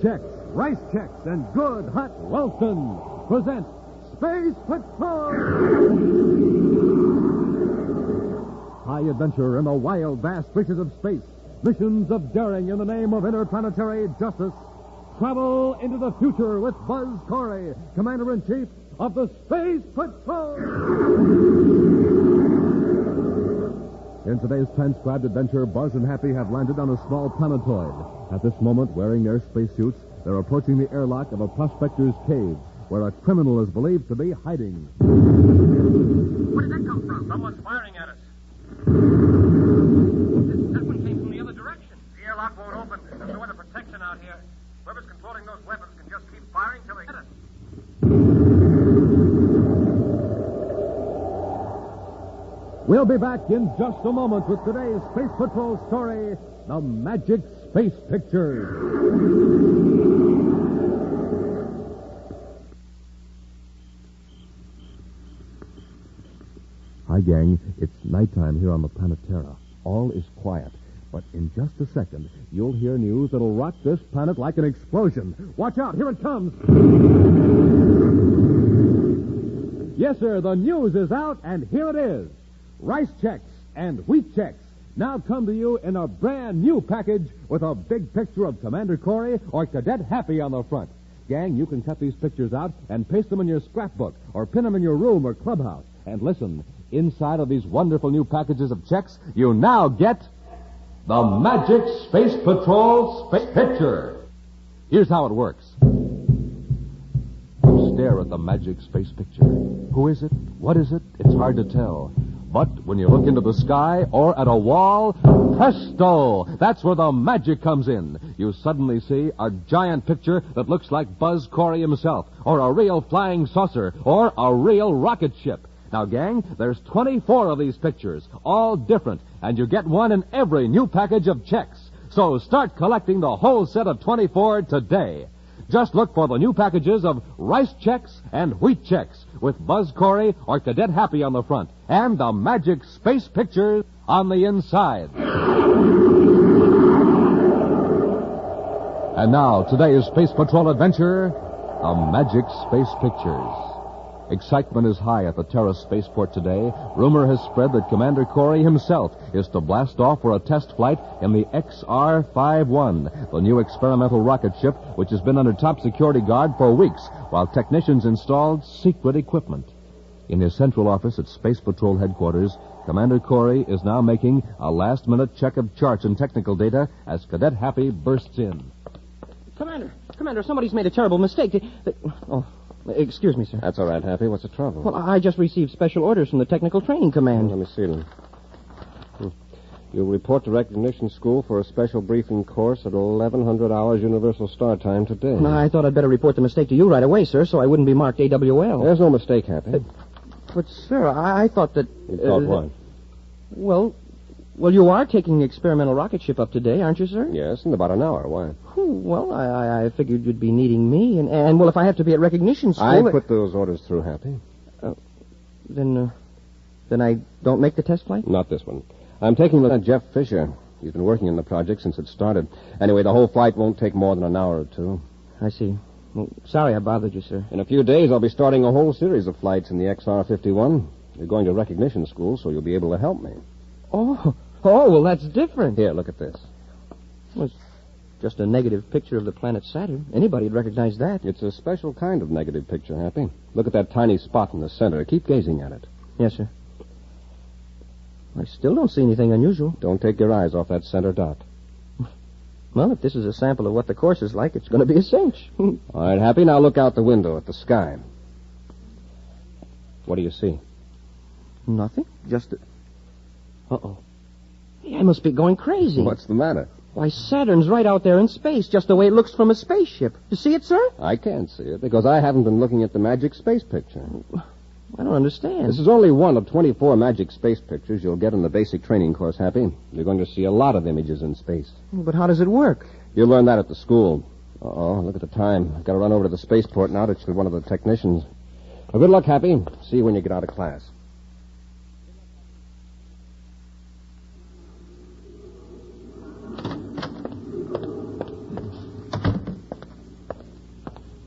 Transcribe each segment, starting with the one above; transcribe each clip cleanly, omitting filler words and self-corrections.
Chex, Rice Chex, and Good Hot Ralston present Space Patrol! High adventure in the wild, vast reaches of space. Missions of daring in the name of interplanetary justice. Travel into the future with Buzz Corey, Commander-in-Chief of the Space Patrol. In today's transcribed adventure, Buzz and Happy have landed on a small planetoid. At this moment, wearing their spacesuits, they're approaching the airlock of a prospector's cave, where a criminal is believed to be hiding. Where did that come from? Someone's firing at us. That one came from the other direction. The airlock won't open. There's no other protection out here. Whoever's controlling those weapons can just keep firing till they hit us. We'll be back in just a moment with today's Space Patrol story, The Magic Space Pictures. Hi, gang. It's nighttime here on the Planetara. All is quiet. But in just a second, you'll hear news that'll rock this planet like an explosion. Watch out. Here it comes. Yes, sir. The news is out, and here it is. Rice Chex and Wheat Chex now come to you in a brand new package with a big picture of Commander Corey or Cadet Happy on the front. Gang, you can cut these pictures out and paste them in your scrapbook or pin them in your room or clubhouse. And listen, inside of these wonderful new packages of Chex, you now get the Magic Space Patrol Space Picture. Here's how it works. You stare at the Magic Space Picture. Who is it? What is it? It's hard to tell. But when you look into the sky or at a wall, presto! That's where the magic comes in. You suddenly see a giant picture that looks like Buzz Corey himself, or a real flying saucer, or a real rocket ship. Now, gang, there's 24 of these pictures, all different, and you get one in every new package of Chex. So start collecting the whole set of 24 today. Just look for the new packages of Rice Chex and Wheat Chex with Buzz Corey or Cadet Happy on the front and the Magic Space Pictures on the inside. And now, today's Space Patrol adventure, the Magic Space Pictures. Excitement is high at the Terra spaceport today. Rumor has spread that Commander Corey himself is to blast off for a test flight in the XR-51, the new experimental rocket ship which has been under top security guard for weeks while technicians installed secret equipment. In his central office at Space Patrol headquarters, Commander Corey is now making a last-minute check of charts and technical data as Cadet Happy bursts in. Commander, somebody's made a terrible mistake. Excuse me, sir. That's all right, Happy. What's the trouble? Well, I just received special orders from the Technical Training Command. Let me see them. You'll report to Recognition School for a special briefing course at 1100 hours Universal Star Time today. No, I thought I'd better report the mistake to you right away, sir, so I wouldn't be marked AWL. There's no mistake, Happy. But, sir, I thought that... You thought what? Well, you are taking the experimental rocket ship up today, aren't you, sir? Yes, in about an hour. Why? Well, I figured you'd be needing me, and well, if I have to be at Recognition School... I put those orders through, Happy. Then I don't make the test flight? Not this one. I'm taking Lieutenant Jeff Fisher. He's been working on the project since it started. Anyway, the whole flight won't take more than an hour or two. I see. Well, sorry I bothered you, sir. In a few days, I'll be starting a whole series of flights in the XR-51. You're going to Recognition School, so you'll be able to help me. Oh, well, that's different. Here, look at this. Well, it's just a negative picture of the planet Saturn. Anybody'd recognize that. It's a special kind of negative picture, Happy. Look at that tiny spot in the center. Keep gazing at it. Yes, sir. I still don't see anything unusual. Don't take your eyes off that center dot. Well, if this is a sample of what the course is like, it's going to be a cinch. All right, Happy, now look out the window at the sky. What do you see? Nothing. Just Uh-oh. I must be going crazy. What's the matter? Why, Saturn's right out there in space, just the way it looks from a spaceship. You see it, sir? I can't see it because I haven't been looking at the Magic Space Picture. I don't understand. This is only one of 24 Magic Space Pictures you'll get in the basic training course, Happy. You're going to see a lot of images in space. But how does it work? You'll learn that at the school. Uh-oh, look at the time. I've got to run over to the spaceport now to check one of the technicians. Well, good luck, Happy. See you when you get out of class.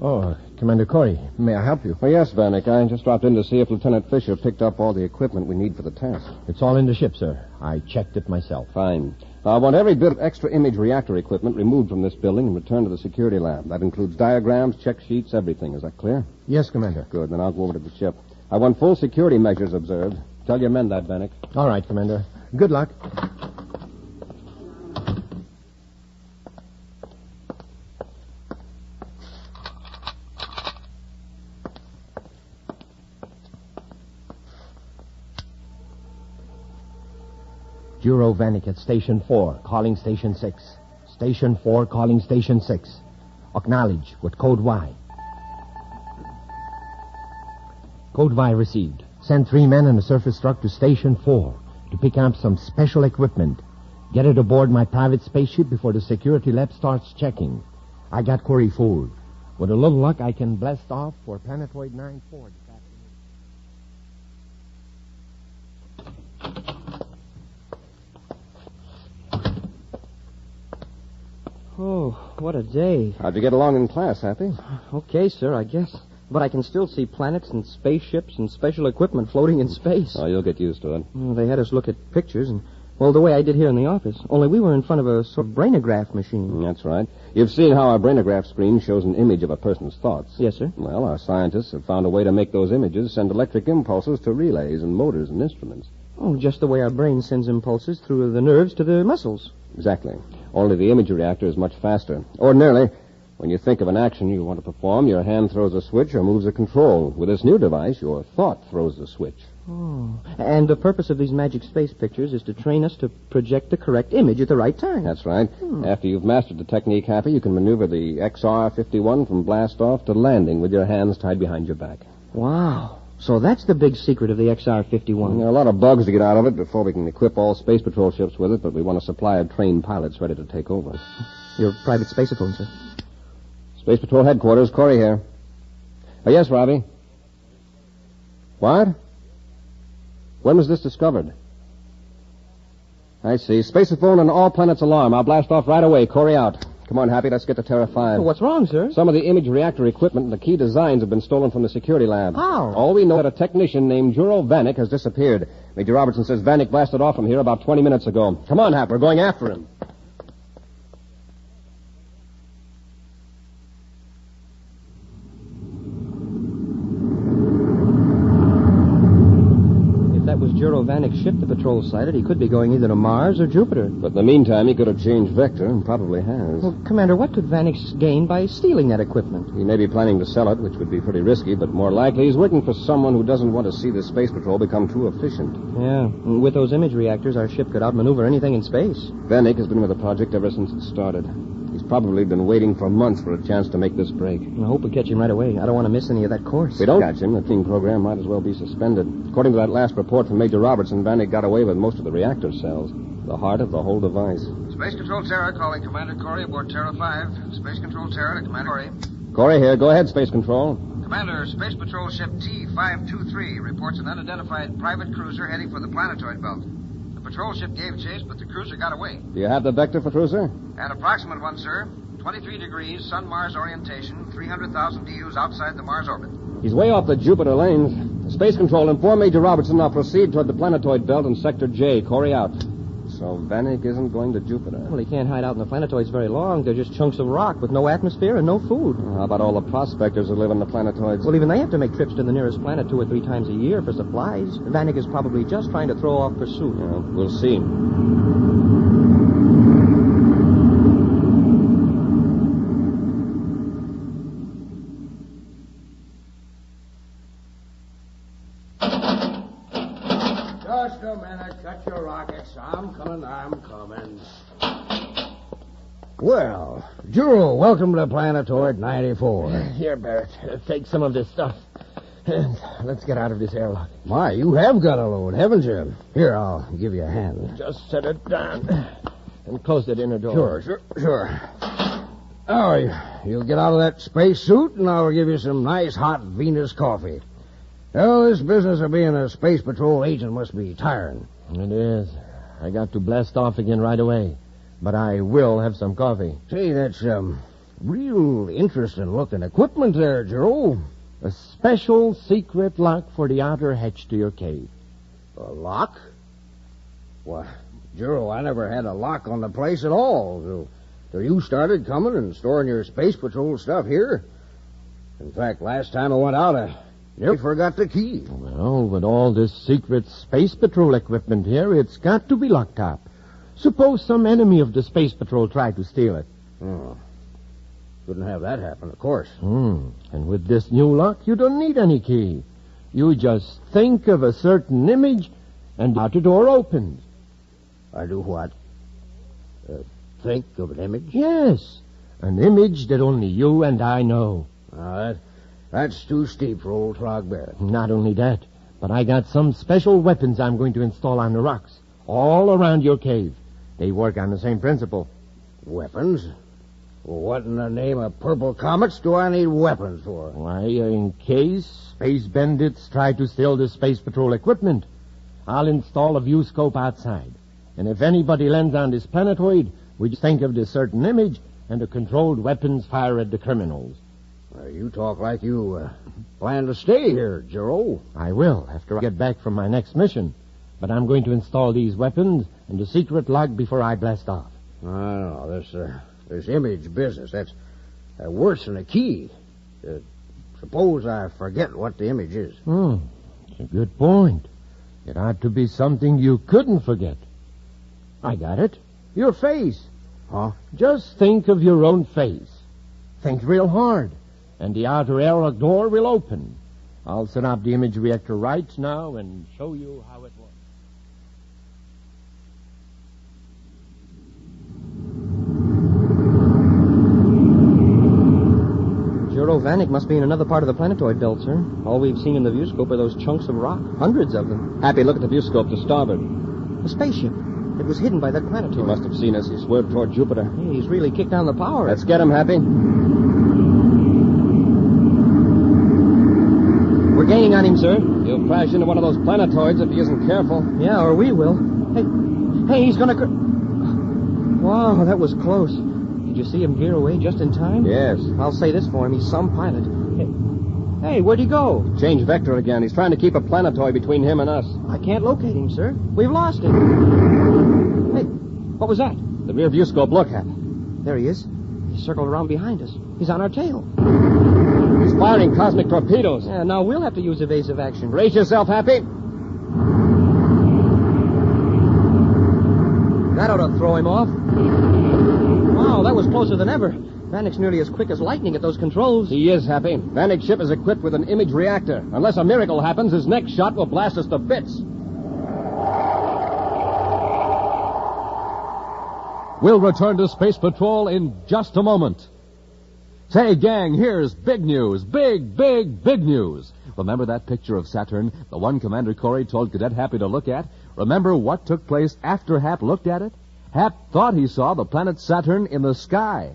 Oh, Commander Corey, may I help you? Oh, yes, Vanek. I just dropped in to see if Lieutenant Fisher picked up all the equipment we need for the test. It's all in the ship, sir. I checked it myself. Fine. Now, I want every bit of extra image reactor equipment removed from this building and returned to the security lab. That includes diagrams, check sheets, everything. Is that clear? Yes, Commander. Good. Then I'll go over to the ship. I want full security measures observed. Tell your men that, Vanek. All right, Commander. Good luck. Juro Vanek at Station 4, calling Station 6. Station 4, calling Station 6. Acknowledge with Code Y. Code Y received. Send 3 men and a surface truck to Station 4 to pick up some special equipment. Get it aboard my private spaceship before the security lab starts checking. I got Corey fooled. With a little luck, I can blast off for Planetoid 9-4 this afternoon. Oh, what a day. How'd you get along in class, Happy? Okay, sir, I guess. But I can still see planets and spaceships and special equipment floating in space. Oh, you'll get used to it. Well, they had us look at pictures, and, well, the way I did here in the office. Only we were in front of a sort of brainograph machine. That's right. You've seen how our brainograph screen shows an image of a person's thoughts. Yes, sir. Well, our scientists have found a way to make those images send electric impulses to relays and motors and instruments. Oh, just the way our brain sends impulses through the nerves to the muscles. Exactly. Only the image reactor is much faster. Ordinarily, when you think of an action you want to perform, your hand throws a switch or moves a control. With this new device, your thought throws the switch. Oh. And the purpose of these magic space pictures is to train us to project the correct image at the right time. That's right. After you've mastered the technique, Happy, you can maneuver the XR-51 from blast-off to landing with your hands tied behind your back. Wow. So that's the big secret of the XR-51. There are a lot of bugs to get out of it before we can equip all Space Patrol ships with it, but we want a supply of trained pilots ready to take over. Your private spaceophone, sir. Space Patrol headquarters, Corey here. Oh, yes, Robbie. What? When was this discovered? I see. Spaceophone and all planets alarm. I'll blast off right away. Corey out. Come on, Happy, let's get to Terra 5. What's wrong, sir? Some of the image reactor equipment and the key designs have been stolen from the security lab. How? All we know is that a technician named Juro Vanek has disappeared. Major Robertson says Vanek blasted off from here about 20 minutes ago. Come on, Hap, we're going after him. Juro Vanek's ship the patrol sighted, he could be going either to Mars or Jupiter. But in the meantime, he could have changed vector, and probably has. Well, Commander, what could Vanek gain by stealing that equipment? He may be planning to sell it, which would be pretty risky, but more likely he's working for someone who doesn't want to see the Space Patrol become too efficient. Yeah, and with those image reactors, our ship could outmaneuver anything in space. Vanek has been with the project ever since it started. He's probably been waiting for months for a chance to make this break. I hope we catch him right away. I don't want to miss any of that course. If we don't catch him, the team program might as well be suspended. According to that last report from Major Robertson, Vanek got away with most of the reactor cells, the heart of the whole device. Space Control Terra calling Commander Corey aboard Terra 5. Space Control Terra to Commander Corey. Corey here. Go ahead, Space Control. Commander, Space Patrol Ship T-523 reports an unidentified private cruiser heading for the planetoid belt. The patrol ship gave chase, but the cruiser got away. Do you have the vector for cruiser? An approximate one, sir. 23 degrees, Sun-Mars orientation, 300,000 DUs outside the Mars orbit. He's way off the Jupiter lanes. Space Control, inform Major Robertson. I'll proceed toward the planetoid belt in Sector J. Corey out. So Vanek isn't going to Jupiter. Well, he can't hide out in the planetoids very long. They're just chunks of rock with no atmosphere and no food. How about all the prospectors who live in the planetoids? Well, even they have to make trips to the nearest planet 2 or 3 times a year for supplies. Vanek is probably just trying to throw off pursuit. Yeah, we'll see. Just a minute. Cut your rockets. I'm coming. Well, Juro, welcome to Planetoid 94. Here, Barrett. Take some of this stuff. And let's get out of this airlock. My, you have got a load, haven't you? Here, I'll give you a hand. Just set it down. And close that inner door. Sure. Oh, you'll get out of that space suit, and I'll give you some nice hot Venus coffee. Well, this business of being a Space Patrol agent must be tiring. It is. I got to blast off again right away. But I will have some coffee. See, that's Real interesting-looking equipment there, Jero. A special secret lock for the outer hatch to your cave. A lock? Why, Jero, I never had a lock on the place at all. So you started coming and storing your Space Patrol stuff here? In fact, last time I went out, I nearly forgot the key. Well, with all this secret Space Patrol equipment here, it's got to be locked up. Suppose some enemy of the Space Patrol tried to steal it. Oh. Couldn't have that happen, of course. And with this new lock, you don't need any key. You just think of a certain image, and the outer door opens. I do what? Think of an image? Yes, an image that only you and I know. That's too steep for old Trog Barrett. Not only that, but I got some special weapons I'm going to install on the rocks, all around your cave. They work on the same principle. Weapons? What in the name of purple comets do I need weapons for? Why, in case space bandits try to steal the Space Patrol equipment, I'll install a view scope outside. And if anybody lands on this planetoid, we just think of this certain image, and the controlled weapons fire at the criminals. You talk like you plan to stay here, Jero. I will, after I get back from my next mission. But I'm going to install these weapons and the secret lock before I blast off. I don't know. This image business, that's worse than a key. Suppose I forget what the image is. It's a good point. It ought to be something you couldn't forget. I got it. Your face. Huh? Just think of your own face. Think real hard, and the outer airlock door will open. I'll set up the image reactor right now and show you how it works. Jero Vanek must be in another part of the planetoid belt, sir. All we've seen in the viewscope are those chunks of rock. Hundreds of them. Happy, look at the viewscope to starboard. A spaceship. It was hidden by that planetoid. He must have seen us. He swerved toward Jupiter. Hey, he's really kicked down the power. Let's get him, Happy. We're gaining on him, sir. He'll crash into one of those planetoids if he isn't careful. Yeah, or we will. Hey, he's gonna... Wow, that was close. Did you see him veer away just in time? Yes. I'll say this for him. He's some pilot. Hey, where'd he go? Change vector again. He's trying to keep a planetoid between him and us. I can't locate him, sir. We've lost him. Hey, what was that? The rear viewscope, look, Happy. There he is. He circled around behind us. He's on our tail. He's firing cosmic torpedoes. Yeah, now we'll have to use evasive action. Brace yourself, Happy. That ought to throw him off. Wow, that was closer than ever. Vanek's nearly as quick as lightning at those controls. He is, Happy. Vanek's ship is equipped with an image reactor. Unless a miracle happens, his next shot will blast us to bits. We'll return to Space Patrol in just a moment. Say, gang, here's big news. Big news. Remember that picture of Saturn, the one Commander Corey told Cadet Happy to look at? Remember what took place after Hap looked at it? Hap thought he saw the planet Saturn in the sky.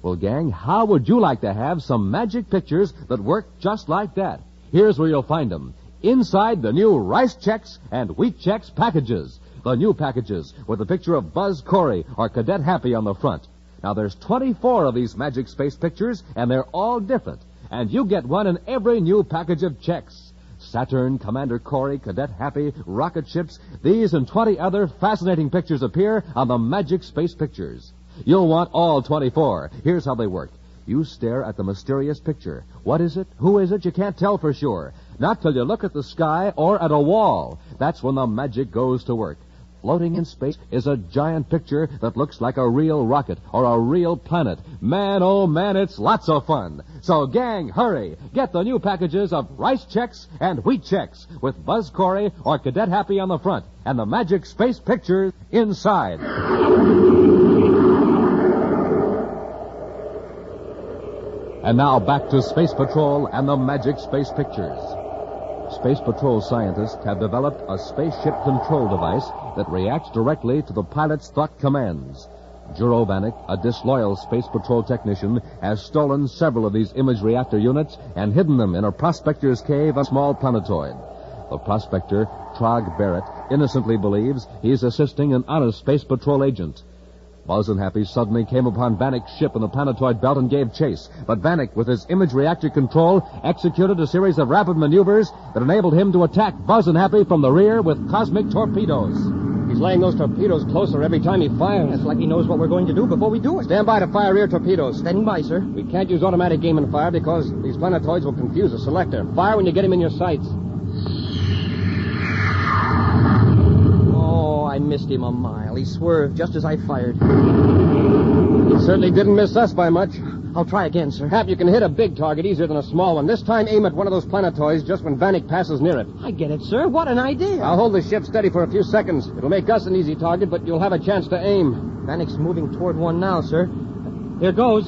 Well, gang, how would you like to have some magic pictures that work just like that? Here's where you'll find them. Inside the new Rice Chex and Wheat Chex packages. The new packages with a picture of Buzz Corey or Cadet Happy on the front. Now, there's 24 of these magic space pictures, and they're all different. And you get one in every new package of Chex. Saturn, Commander Corey, Cadet Happy, rocket ships, these and 20 other fascinating pictures appear on the magic space pictures. You'll want all 24. Here's how they work. You stare at the mysterious picture. What is it? Who is it? You can't tell for sure. Not till you look at the sky or at a wall. That's when the magic goes to work. Floating in space is a giant picture that looks like a real rocket or a real planet. Man, oh man, it's lots of fun. So, gang, hurry. Get the new packages of Rice Chex and Wheat Chex with Buzz Corey or Cadet Happy on the front and the magic space pictures inside. And now back to Space Patrol and the magic space pictures. Space Patrol scientists have developed a spaceship control device that reacts directly to the pilot's thought commands. Jero Vanek, a disloyal Space Patrol technician, has stolen several of these image reactor units and hidden them in a prospector's cave, a small planetoid. The prospector, Trog Barrett, innocently believes he's assisting an honest Space Patrol agent. Buzz and Happy suddenly came upon Vanek's ship in the planetoid belt and gave chase. But Vanek, with his image reactor control, executed a series of rapid maneuvers that enabled him to attack Buzz and Happy from the rear with cosmic torpedoes. He's laying those torpedoes closer every time he fires. It's like he knows what we're going to do before we do it. Stand by to fire rear torpedoes. Standing by, sir. We can't use automatic aim and fire because these planetoids will confuse the selector. Fire when you get him in your sights. Oh, I missed him a mile. He swerved just as I fired. He certainly didn't miss us by much. I'll try again, sir. Hap, you can hit a big target easier than a small one. This time, aim at one of those planetoids just when Vanek passes near it. I get it, sir. What an idea. I'll hold the ship steady for a few seconds. It'll make us an easy target, but you'll have a chance to aim. Vanek's moving toward one now, sir. Here goes.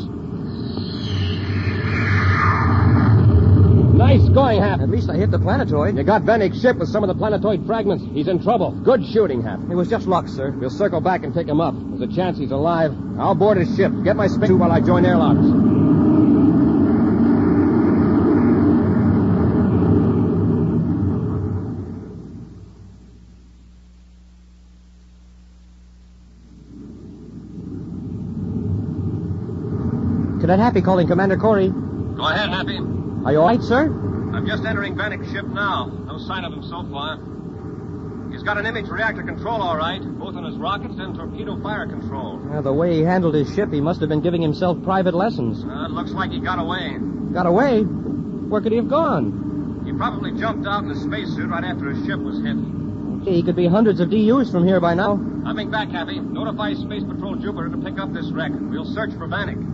Nice going, Hap. At least I hit the planetoid. You got Vanek's ship with some of the planetoid fragments. He's in trouble. Good shooting, Hap. It was just luck, sir. We'll circle back and pick him up. There's a chance he's alive. I'll board his ship. Get my spacesuit while I join airlocks. Cadet Happy calling Commander Corey. Go ahead, Happy. Are you all right, sir? I'm just entering Vanek's ship now. No sign of him so far. He's got an image reactor control, all right, both on his rockets and torpedo fire control. The way he handled his ship, he must have been giving himself private lessons. It looks like he got away. Got away? Where could he have gone? He probably jumped out in a spacesuit right after his ship was hit. He could be hundreds of DUs from here by now. Coming back, Happy. Notify Space Patrol Jupiter to pick up this wreck. We'll search for Vanek.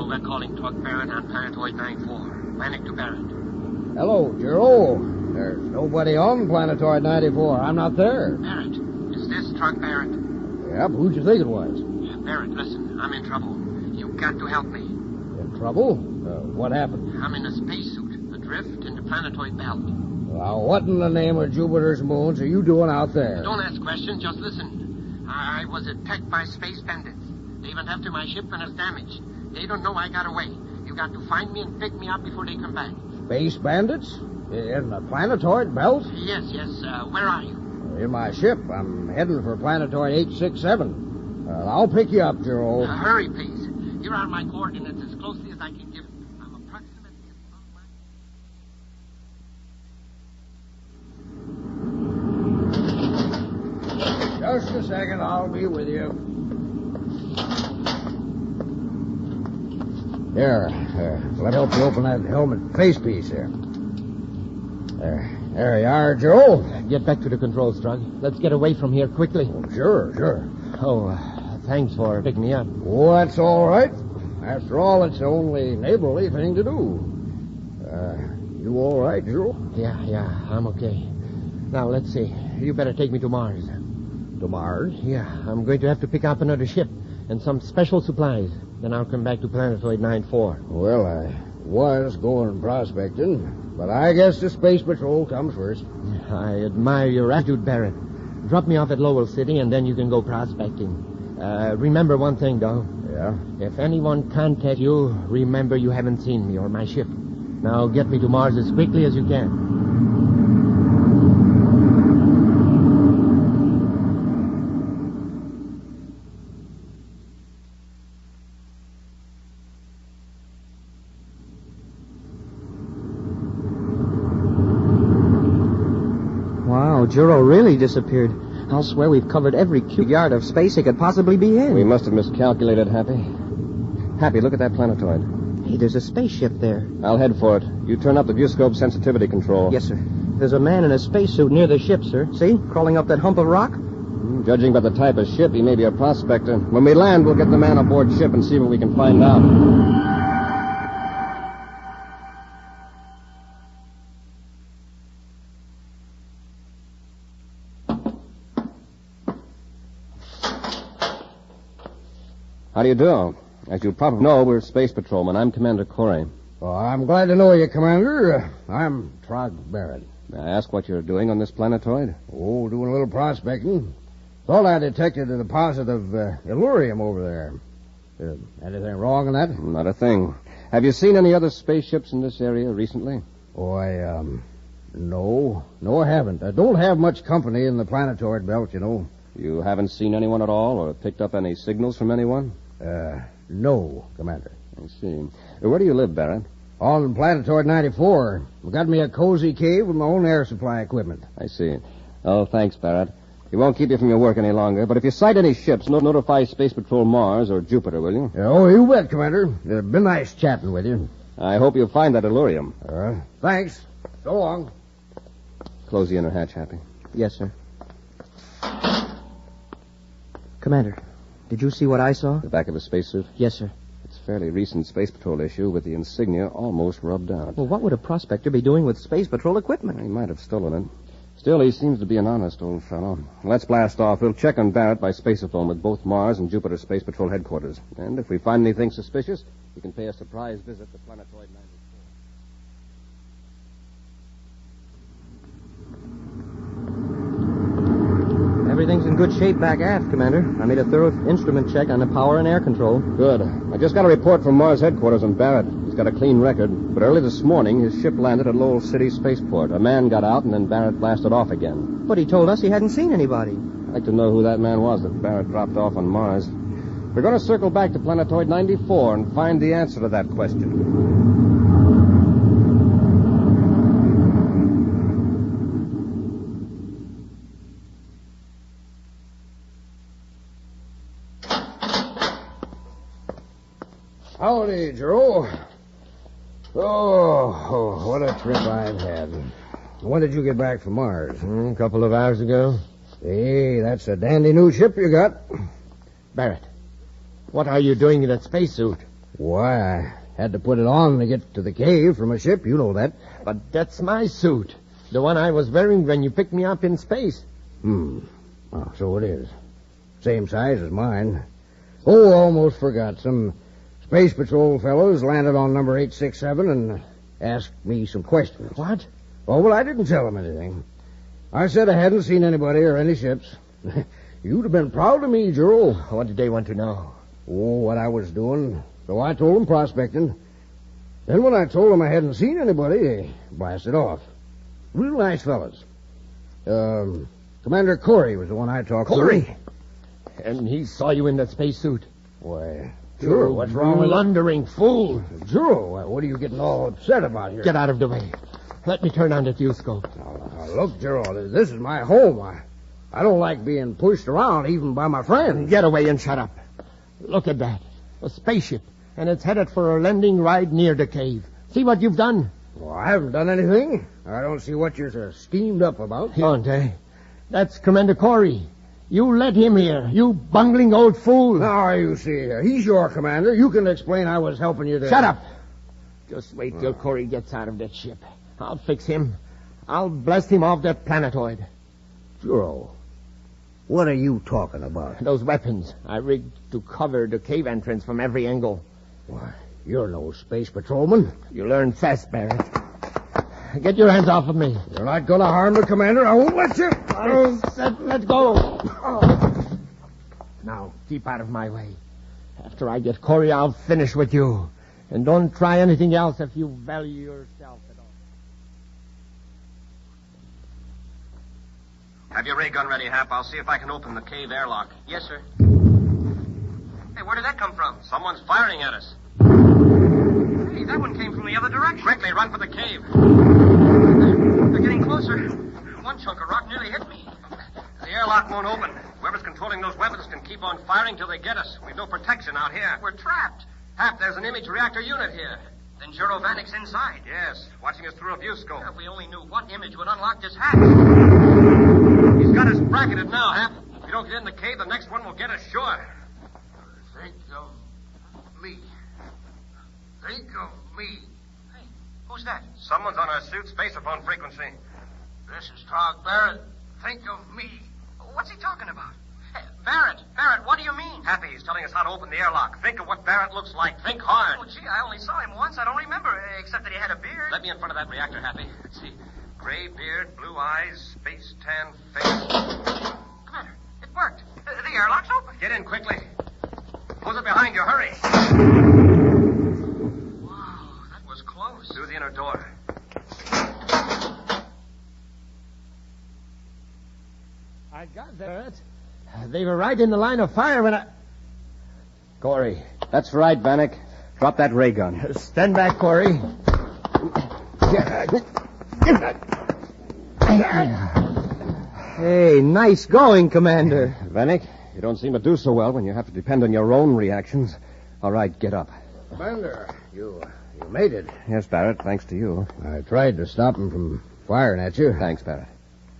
We're calling Truck Barrett on Planetoid 94. Vanek to Barrett. Hello, Juro. There's nobody on Planetoid 94. I'm not there. Barrett, is this Truck Barrett? Yep, who'd you think it was? Barrett, listen, I'm in trouble. You've got to help me. In trouble? What happened? I'm in a spacesuit, adrift in the planetoid belt. Well, what in the name of Jupiter's moons are you doing out there? Don't ask questions, just listen. I was attacked by space bandits. They went after my ship and it's damaged. They don't know I got away. You got to find me and pick me up before they come back. Space bandits? In the planetoid belt? Yes. Where are you? In my ship. I'm heading for planetoid 867. I'll pick you up, Juro. Hurry, please. Here are my coordinates as closely as I can give them. I'm approximately at Just a second. I'll be with you. Here, let me help you open that helmet facepiece here. There you are, Joe. Get back to the control, Strug. Let's get away from here quickly. Oh, sure. Oh, thanks for picking me up. Oh, that's all right. After all, it's the only neighborly thing to do. You all right, Joe? Yeah, I'm okay. Now, let's see. You better take me to Mars. To Mars? Yeah, I'm going to have to pick up another ship and some special supplies. Then I'll come back to Planetoid 94. Well, I was going prospecting, but I guess the Space Patrol comes first. I admire your attitude, Barrett. Drop me off at Lowell City, and then you can go prospecting. Remember one thing, though. Yeah? If anyone contacts you, remember you haven't seen me or my ship. Now get me to Mars as quickly as you can. Wow, Juro really disappeared. I'll swear we've covered every cubic yard of space he could possibly be in. We must have miscalculated, Happy. Happy, look at that planetoid. Hey, there's a spaceship there. I'll head for it. You turn up the viewscope sensitivity control. Yes, sir. There's a man in a spacesuit near the ship, sir. See? Crawling up that hump of rock? Judging by the type of ship, he may be a prospector. When we land, we'll get the man aboard ship and see what we can find out. How do you do? As you probably know, we're space patrolmen. I'm Commander Corey. Well, I'm glad to know you, Commander. I'm Trog Barrett. May I ask what you're doing on this planetoid? Oh, doing a little prospecting. Thought I detected a deposit of Illurium over there. Anything wrong in that? Not a thing. Have you seen any other spaceships in this area recently? Oh, no. No, I haven't. I don't have much company in the planetoid belt, you know. You haven't seen anyone at all or picked up any signals from anyone? No, Commander. I see. Where do you live, Barrett? On Planetoid 94. Got me a cozy cave with my own air supply equipment. I see. Oh, thanks, Barrett. We won't keep you from your work any longer, but if you sight any ships, notify Space Patrol Mars or Jupiter, will you? Oh, you bet, Commander. Been nice chatting with you. I hope you'll find that Illurium. Thanks. So long. Close the inner hatch, Happy. Yes, sir. Commander, did you see what I saw? The back of a spacesuit? Yes, sir. It's a fairly recent Space Patrol issue with the insignia almost rubbed out. Well, what would a prospector be doing with Space Patrol equipment? He might have stolen it. Still, he seems to be an honest old fellow. Let's blast off. We'll check on Barrett by spaceophone with both Mars and Jupiter Space Patrol headquarters. And if we find anything suspicious, you can pay a surprise visit to Planetoid 94. Everything's in good shape back aft, Commander. I made a thorough instrument check on the power and air control. Good. I just got a report from Mars headquarters on Barrett. He's got a clean record. But early this morning, his ship landed at Lowell City Spaceport. A man got out, and then Barrett blasted off again. But he told us he hadn't seen anybody. I'd like to know who that man was that Barrett dropped off on Mars. We're going to circle back to Planetoid 94 and find the answer to that question. Howdy, Joe. Oh, what a trip I've had. When did you get back from Mars? A couple of hours ago. Hey, that's a dandy new ship you got. Barrett, what are you doing in that spacesuit? Why, I had to put it on to get to the cave from a ship, you know that. But that's my suit. The one I was wearing when you picked me up in space. Oh, so it is. Same size as mine. Oh, almost forgot. Some Space Patrol fellows landed on number 867 and asked me some questions. What? Oh, well, I didn't tell them anything. I said I hadn't seen anybody or any ships. You'd have been proud of me, Joe. What did they want to know? Oh, what I was doing. So I told them prospecting. Then when I told them I hadn't seen anybody, they blasted off. Real nice fellas. Commander Corey was the one I talked to. Corey? And he saw you in that spacesuit? Why, sure. You What's wrong with that? blundering fool. Joe, what are you getting all upset about here? Get out of the way. Let me turn on the fusoscope. Now, look, Gerald, this is my home. I don't like being pushed around even by my friends. Get away and shut up. Look at that. A spaceship. And it's headed for a landing right near the cave. See what you've done? Well, I haven't done anything. I don't see what you're so steamed up about. Don't I? That's Commander Corey. You let him here, you bungling old fool. Now, you see here. He's your commander. You can explain I was helping you to... Shut up. Just wait till Corey gets out of that ship. I'll fix him. I'll blast him off that planetoid. Joe, what are you talking about? Those weapons I rigged to cover the cave entrance from every angle. Why, you're no space patrolman. You learn fast, Barrett. Get your hands off of me. You're not going to harm the commander. I won't let you. I said let go. Now, keep out of my way. After I get Corey, I'll finish with you. And don't try anything else if you value yourself at all. Have your ray gun ready, Hap. I'll see if I can open the cave airlock. Yes, sir. Hey, where did that come from? Someone's firing at us. Hey, that one came from the other direction. Quickly, run for the cave. They're getting closer. One chunk of rock nearly hit me. The airlock won't open. Whoever's controlling those weapons can keep on firing till they get us. We've no protection out here. We're trapped. Hap, there's an image reactor unit here. Then Juro Vanek's inside. Yes, watching us through a viewscope. If we only knew what image would unlock this hatch. He's got us bracketed now, Hap. If we don't get in the cave, the next one will get us sure. Think of me. Think of me. Hey, who's that? Someone's on our suit spaceophone frequency. This is Tog Barrett. Think of me. What's he talking about? Hey, Barrett, what do you mean? Happy, he's telling us how to open the airlock. Think of what Barrett looks like. Think hard. Oh, gee, I only saw him once. I don't remember, except that he had a beard. Let me in front of that reactor, Happy. Let's see. Gray beard, blue eyes, space tan face. Commander, it worked. The airlock's open. Get in quickly. Close it behind you. Hurry. Wow. was close. Through the inner door. I got that. They were right in the line of fire when I... Corey. That's right, Bannock. Drop that ray gun. Stand back, Corey. Hey, nice going, Commander. Bannock, you don't seem to do so well when you have to depend on your own reactions. All right, get up. Commander, you made it. Yes, Barrett, thanks to you. I tried to stop him from firing at you. Thanks, Barrett.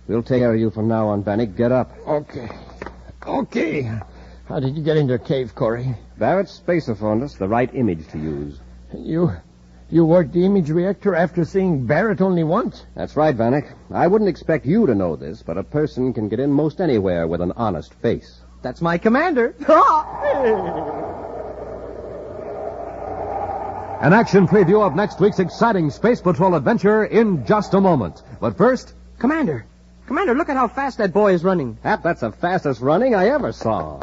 We'll take care of you from now on, Bannock. Get up. Okay. How did you get into a cave, Corey? Barrett spaceophoned us the right image to use. You worked the image reactor after seeing Barrett only once? That's right, Bannock. I wouldn't expect you to know this, but a person can get in most anywhere with an honest face. That's my commander. An action preview of next week's exciting Space Patrol adventure in just a moment. But first... Commander, look at how fast that boy is running. Hap, that's the fastest running I ever saw.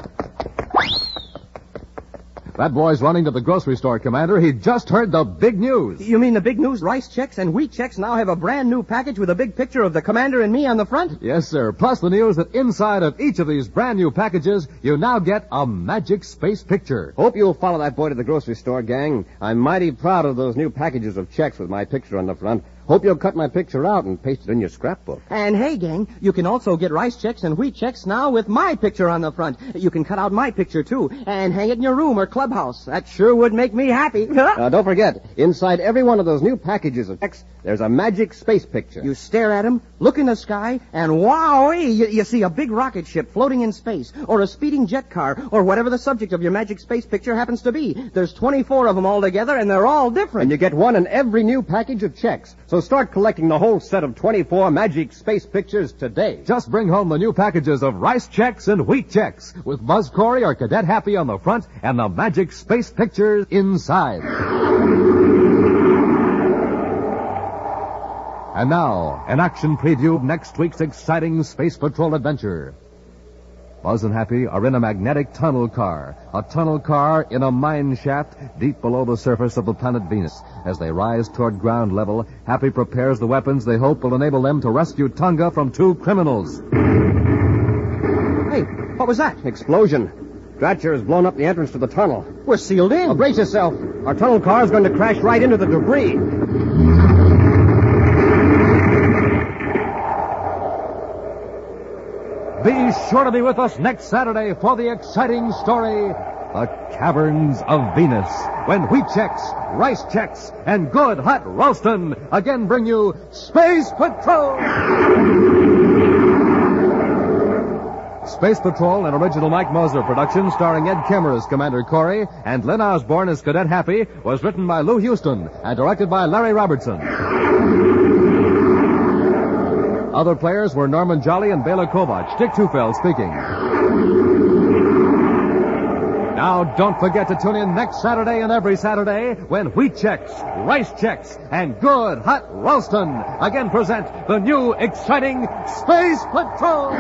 That boy's running to the grocery store, Commander. He just heard the big news. You mean the big news? Rice checks and wheat checks now have a brand new package with a big picture of the commander and me on the front? Yes, sir. Plus the news that inside of each of these brand new packages, you now get a magic space picture. Hope you'll follow that boy to the grocery store, gang. I'm mighty proud of those new packages of checks with my picture on the front. Hope you'll cut my picture out and paste it in your scrapbook. And hey, gang, you can also get rice checks and wheat checks now with my picture on the front. You can cut out my picture, too, and hang it in your room or clubhouse. That sure would make me happy. Don't forget, inside every one of those new packages of checks, there's a magic space picture. You stare at them, look in the sky, and wowee, you see a big rocket ship floating in space, or a speeding jet car, or whatever the subject of your magic space picture happens to be. There's 24 of them all together, and they're all different. And you get one in every new package of checks. So start collecting the whole set of 24 magic space pictures today. Just bring home the new packages of rice checks and wheat checks with Buzz Corey or Cadet Happy on the front and the magic space pictures inside. And now, an action preview of next week's exciting Space Patrol adventure. Buzz and Happy are in a magnetic tunnel car. A tunnel car in a mine shaft deep below the surface of the planet Venus. As they rise toward ground level, Happy prepares the weapons they hope will enable them to rescue Tonga from two criminals. Hey, what was that? Explosion. Dratcher has blown up the entrance to the tunnel. We're sealed in. Well, brace yourself. Our tunnel car is going to crash right into the debris. Be sure to be with us next Saturday for the exciting story, The Caverns of Venus, when wheat checks, rice checks, and good hot Ralston again bring you Space Patrol! Space Patrol, an original Mike Moser production starring Ed Kemmer as Commander Corey and Len Osborne as Cadet Happy, was written by Lou Houston and directed by Larry Robertson. Other players were Norman Jolly and Bela Kovach. Dick Tufeld speaking. Now, don't forget to tune in next Saturday and every Saturday when wheat checks, rice checks, and good hot Ralston again present the new exciting Space Patrol.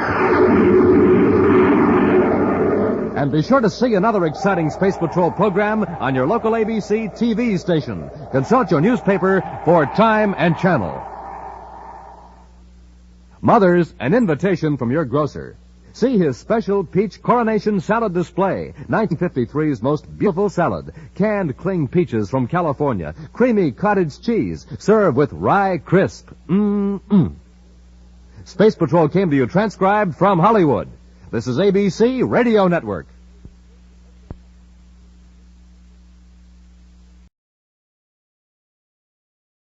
And be sure to see another exciting Space Patrol program on your local ABC TV station. Consult your newspaper for time and channel. Mothers, an invitation from your grocer. See his special peach coronation salad display, 1953's most beautiful salad. Canned cling peaches from California, creamy cottage cheese, served with rye crisp. Space Patrol came to you transcribed from Hollywood. This is ABC Radio Network.